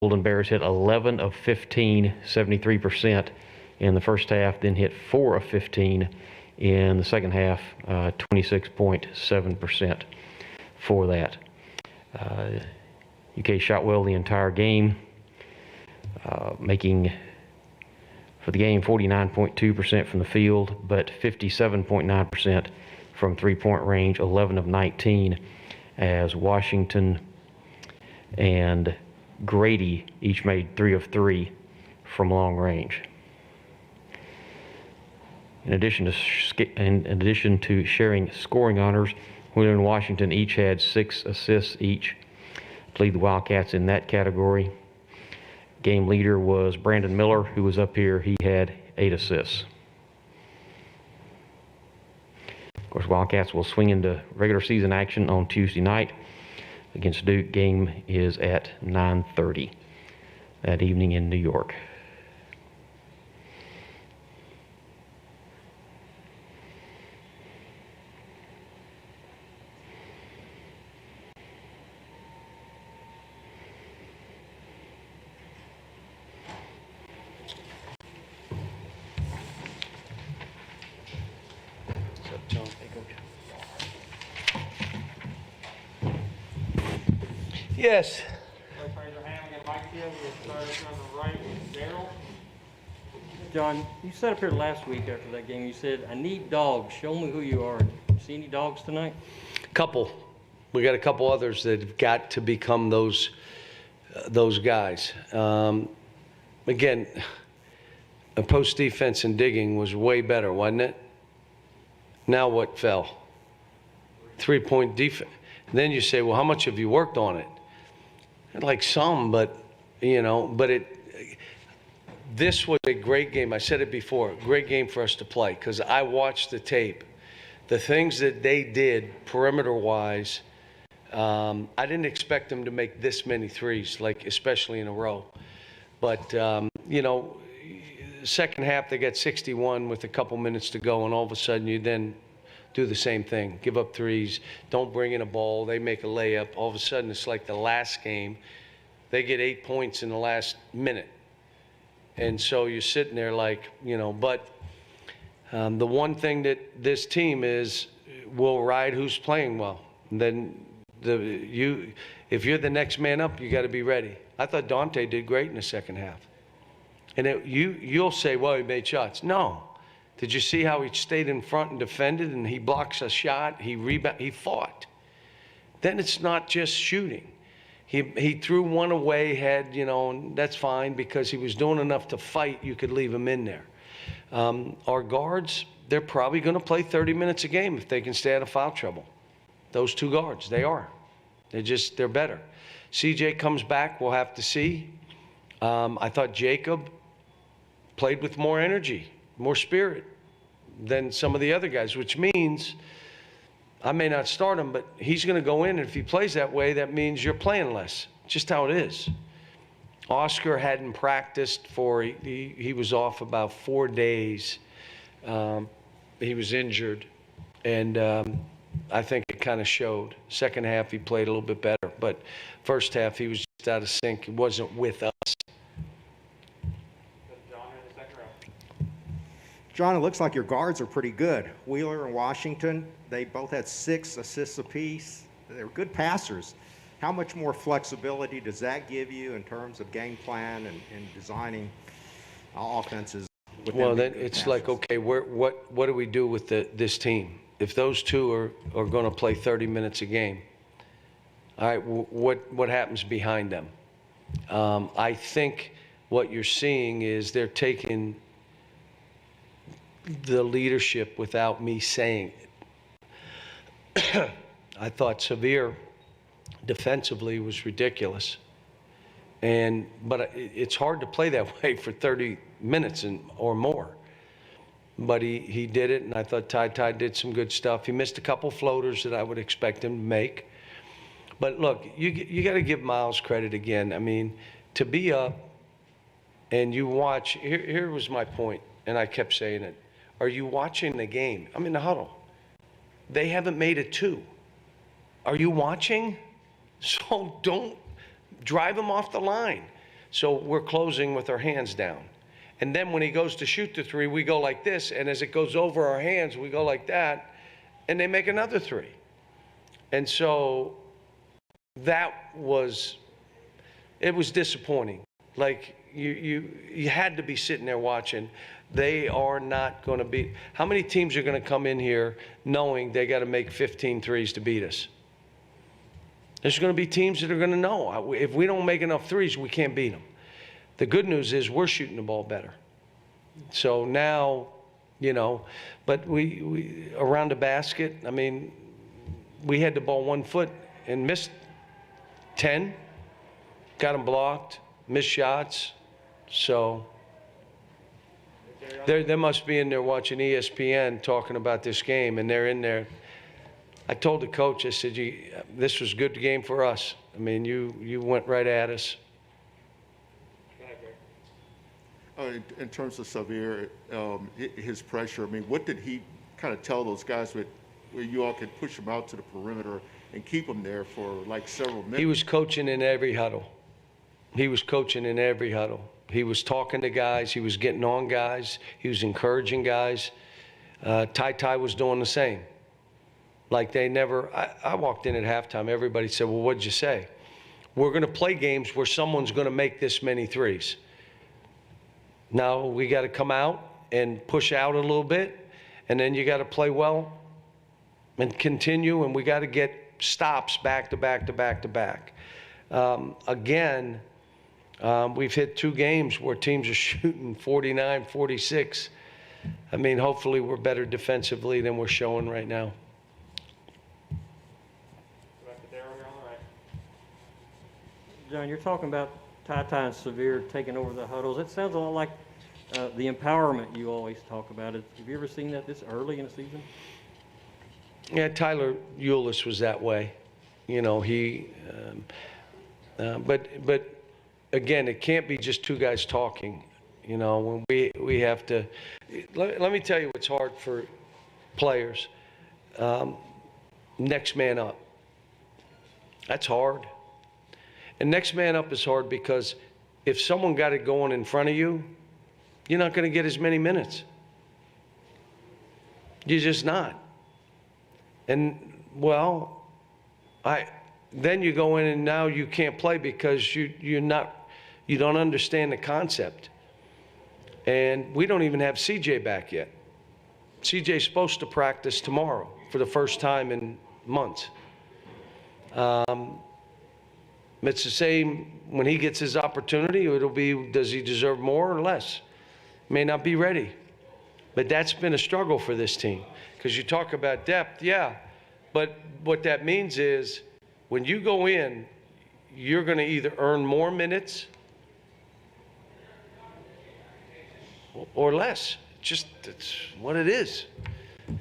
Golden Bears hit 11 of 15, 73% in the first half, then hit 4 of 15 in the second half, 26.7% for that. UK shot well the entire game, making for the game 49.2% from the field, but 57.9% from three-point range, 11 of 19, as Washington and Grady each made 3 of 3 from long range. In addition to sharing scoring honors, Wheeler and Washington each had 6 assists each to lead the Wildcats in that category. Game leader was Brandon Miller, who was up here. He had 8 assists. Of course, Wildcats will swing into regular season action on Tuesday night against Duke. Game is at 9:30 that evening in New York. Yes. John, you sat up here last week after that game. You said, I need dogs. Show me who you are. See any dogs tonight? Couple. We got a couple others that have got to become those guys. Again, a post defense and digging was way better, wasn't it? Now what fell? 3-point defense. Then you say, well, how much have you worked on it? Like some, but, you know, this was a great game. I said it before, great game for us to play, because I watched the tape. The things that they did perimeter-wise, I didn't expect them to make this many threes, like especially in a row. But, you know, second half they got 61 with a couple minutes to go, and all of a sudden you then do the same thing. Give up threes, don't bring in a ball, they make a layup. All of a sudden it's like the last game. They get 8 points in the last minute. And so you're sitting there like, you know, but the one thing that this team is will ride who's playing well. And then if you're the next man up, you got to be ready. I thought Dante did great in the second half. And you'll say, well, he made shots. No. Did you see how he stayed in front and defended, and he blocks a shot, he fought. Then it's not just shooting. He threw one away, you know, and that's fine because he was doing enough to fight. You could leave him in there. Our guards, they're probably going to play 30 minutes a game if they can stay out of foul trouble. Those two guards, they are. They're better. CJ comes back, we'll have to see. I thought Jacob played with more energy, more spirit than some of the other guys, which means I may not start him, but he's going to go in, and if he plays that way, that means you're playing less. Just how it is. Oscar hadn't practiced he was off about 4 days. He was injured, and I think it kind of showed. Second half, he played a little bit better, but first half, he was just out of sync. He wasn't with us. John, it looks like your guards are pretty good. Wheeler and Washington, they both had 6 assists apiece. They were good passers. How much more flexibility does that give you in terms of game plan and designing offenses? Well, then it's like, okay, what do we do with this team? If those two are going to play 30 minutes a game, all right, what happens behind them? I think what you're seeing is they're taking the leadership without me saying it. I thought Severe defensively was ridiculous, but it's hard to play that way for 30 minutes or more. But he did it, and I thought Ty did some good stuff. He missed a couple floaters that I would expect him to make. But look, you got to give Miles credit again. I mean, to be up and you watch. Here was my point, and I kept saying it. Are you watching the game? I'm in the huddle. They haven't made it 2. Are you watching? So don't drive them off the line. So we're closing with our hands down. And then when he goes to shoot the three, we go like this, and as it goes over our hands, we go like that, and they make another three. And so that was, it was disappointing. Like, you had to be sitting there watching. They are not going to beat. How many teams are going to come in here knowing they got to make 15 threes to beat us? There's going to be teams that are going to know. If we don't make enough threes, we can't beat them. The good news is we're shooting the ball better. So now, you know, but we around the basket, I mean, we had the ball 1 foot and missed 10, got them blocked, missed shots. So they must be in there watching ESPN talking about this game, and they're in there. I told the coach, I said, this was a good game for us. I mean, you went right at us. In terms of Xavier, his pressure, I mean, what did he kind of tell those guys where you all could push him out to the perimeter and keep him there for like several minutes? He was coaching in every huddle. He was coaching in every huddle. He was talking to guys. He was getting on guys. He was encouraging guys. Ty was doing the same. Like they never, I walked in at halftime, everybody said, well, what'd you say? We're going to play games where someone's going to make this many threes. Now we got to come out and push out a little bit, and then you got to play well and continue, and we got to get stops back to back to back to back. Again, we've hit 2 games where teams are shooting 49, 46. I mean, hopefully we're better defensively than we're showing right now. John, you're talking about Ty and Sevier taking over the huddles. It sounds a lot like the empowerment you always talk about. Have you ever seen that this early in the season? Yeah, Tyler Eulis was that way. You know, but again, it can't be just 2 guys talking. You know, when we have to, let me tell you what's hard for players. Next man up. That's hard. And next man up is hard because if someone got it going in front of you, you're not going to get as many minutes. You're just not. And, well, then you go in and now you can't play because you don't understand the concept. And we don't even have CJ back yet. CJ's supposed to practice tomorrow for the first time in months. It's the same when he gets his opportunity. It'll be, does he deserve more or less? May not be ready. But that's been a struggle for this team. Because you talk about depth, yeah. But what that means is when you go in, you're going to either earn more minutes or less. It's what it is.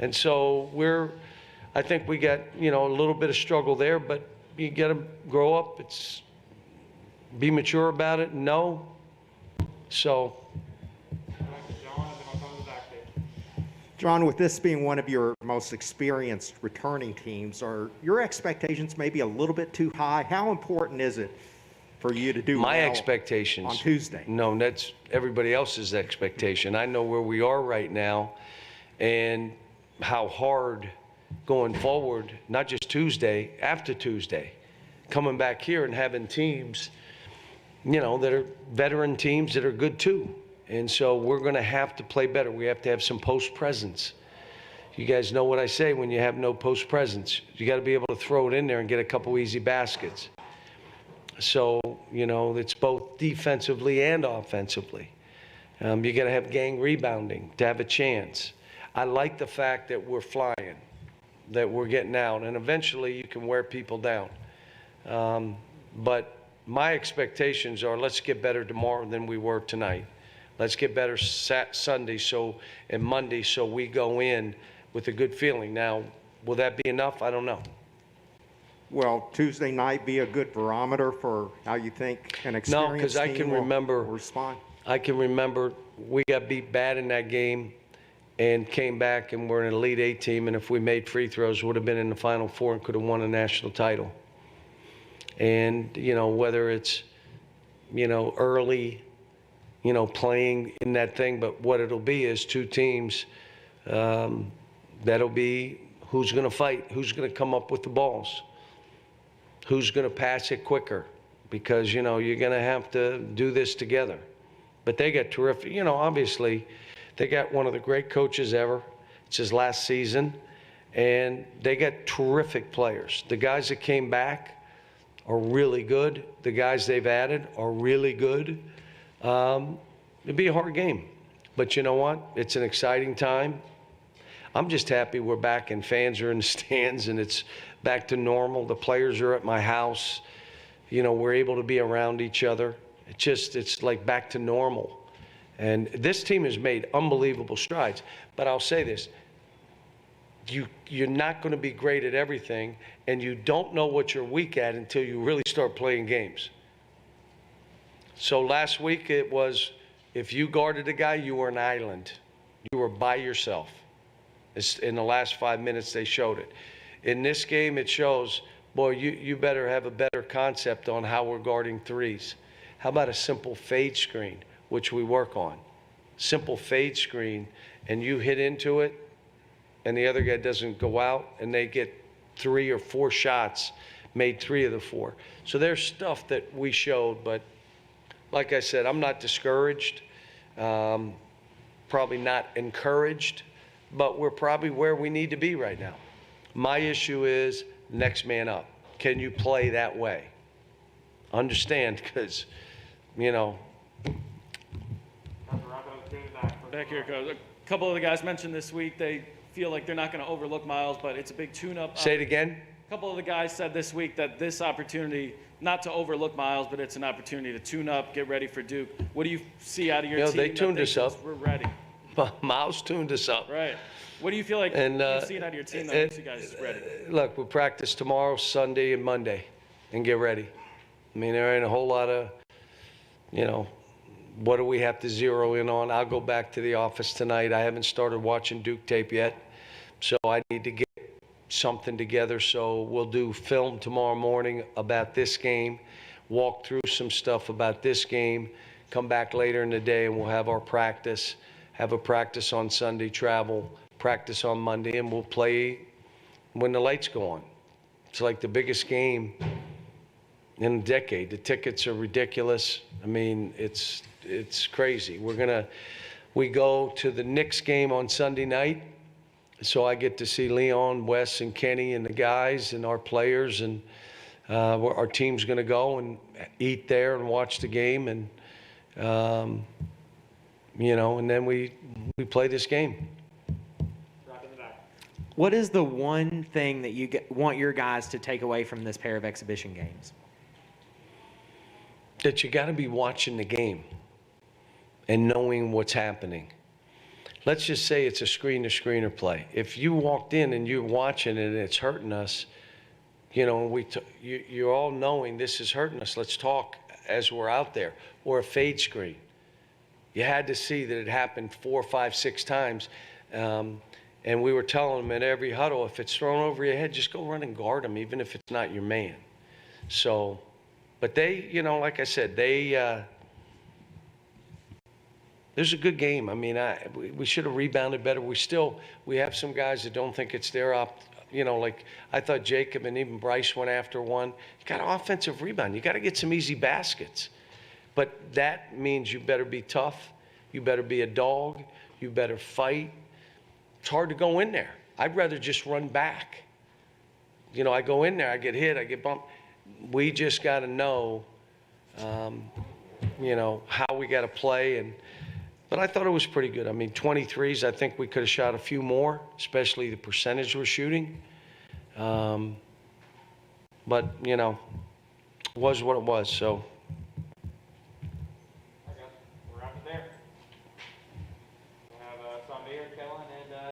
And so I think we got, a little bit of struggle there, but you got to grow up. Be mature about it and know. So. John, with this being one of your most experienced returning teams, are your expectations maybe a little bit too high? How important is it for you to do my well expectations on Tuesday? No, that's everybody else's expectation. I know where we are right now and how hard going forward, not just Tuesday, after Tuesday, coming back here and having teams, that are veteran teams that are good too. And so we're going to have to play better. We have to have some post presence. You guys know what I say when you have no post presence. You got to be able to throw it in there and get a couple easy baskets. So, it's both defensively and offensively. You got to have gang rebounding to have a chance. I like the fact that we're flying, that we're getting out, and eventually you can wear people down. But my expectations are let's get better tomorrow than we were tonight. Let's get better Sunday and Monday so we go in with a good feeling. Now, will that be enough? I don't know. Will Tuesday night be a good barometer for how you think an experienced team will respond? I can remember we got beat bad in that game and came back and we're an Elite Eight team, and if we made free throws, would have been in the Final Four and could have won a national title. And, whether it's early, playing in that thing. But what it'll be is two teams, that'll be who's going to fight, who's going to come up with the balls, who's going to pass it quicker, because, you're going to have to do this together. But they got terrific, obviously, they got one of the great coaches ever. It's his last season. And they got terrific players. The guys that came back are really good. The guys they've added are really good. It'd be a hard game. But you know what? It's an exciting time. I'm just happy we're back and fans are in the stands and it's back to normal. The players are at my house. We're able to be around each other. It's like back to normal. And this team has made unbelievable strides. But I'll say this. You're not going to be great at everything, and you don't know what you're weak at until you really start playing games. So last week it was, if you guarded a guy, you were an island. You were by yourself. In the last 5 minutes, they showed it. In this game, it shows, boy, you better have a better concept on how we're guarding threes. How about a simple fade screen, which we work on? Simple fade screen, and you hit into it, and the other guy doesn't go out, and they get 3 or 4 shots, made 3 of the 4. So there's stuff that we showed, but like I said, I'm not discouraged, probably not encouraged, but we're probably where we need to be right now. My issue is next man up. Can you play that way? Understand, because, Back here, Coach. A couple of the guys mentioned this week they feel like they're not going to overlook Miles, but it's a big tune-up. Say it again. A couple of the guys said this week that this opportunity, not to overlook Miles, but it's an opportunity to tune up, get ready for Duke. What do you see out of your team? They tuned us up. We're ready. Miles tuned us up. Right. What do you feel like you've seen out of your team that makes you guys ready? Look, we'll practice tomorrow, Sunday, and Monday, and get ready. I mean, there ain't a whole lot of, what do we have to zero in on? I'll go back to the office tonight. I haven't started watching Duke tape yet, so I need to get something together. So we'll do film tomorrow morning about this game, walk through some stuff about this game, come back later in the day, and we'll have our practice, have a practice on Sunday, travel, practice on Monday, and we'll play when the lights go on. It's like the biggest game in a decade. The tickets are ridiculous. I mean, it's crazy. We go to the Knicks game on Sunday night, so I get to see Leon, Wes, and Kenny and the guys and our players, and our team's going to go and eat there and watch the game, and and then we play this game. What is the one thing that you want your guys to take away from this pair of exhibition games? That you got to be watching the game and knowing what's happening. Let's just say it's a screen-to-screener play. If you walked in and you're watching it and it's hurting us, you're all knowing this is hurting us. Let's talk as we're out there. Or a fade screen. You had to see that it happened 4, 5, 6 times. And we were telling them at every huddle, if it's thrown over your head, just go run and guard them, even if it's not your man. So, but they, like I said, there's a good game. I mean, we should have rebounded better. We have some guys that don't think it's their like I thought Jacob and even Bryce went after one. You got an offensive rebound. You got to get some easy baskets. But that means you better be tough. You better be a dog. You better fight. It's hard to go in there. I'd rather just run back. I go in there, I get hit, I get bumped. We just got to know, how we got to play. But I thought it was pretty good. I mean, 23s, I think we could have shot a few more, especially the percentage we're shooting. But, it was what it was. So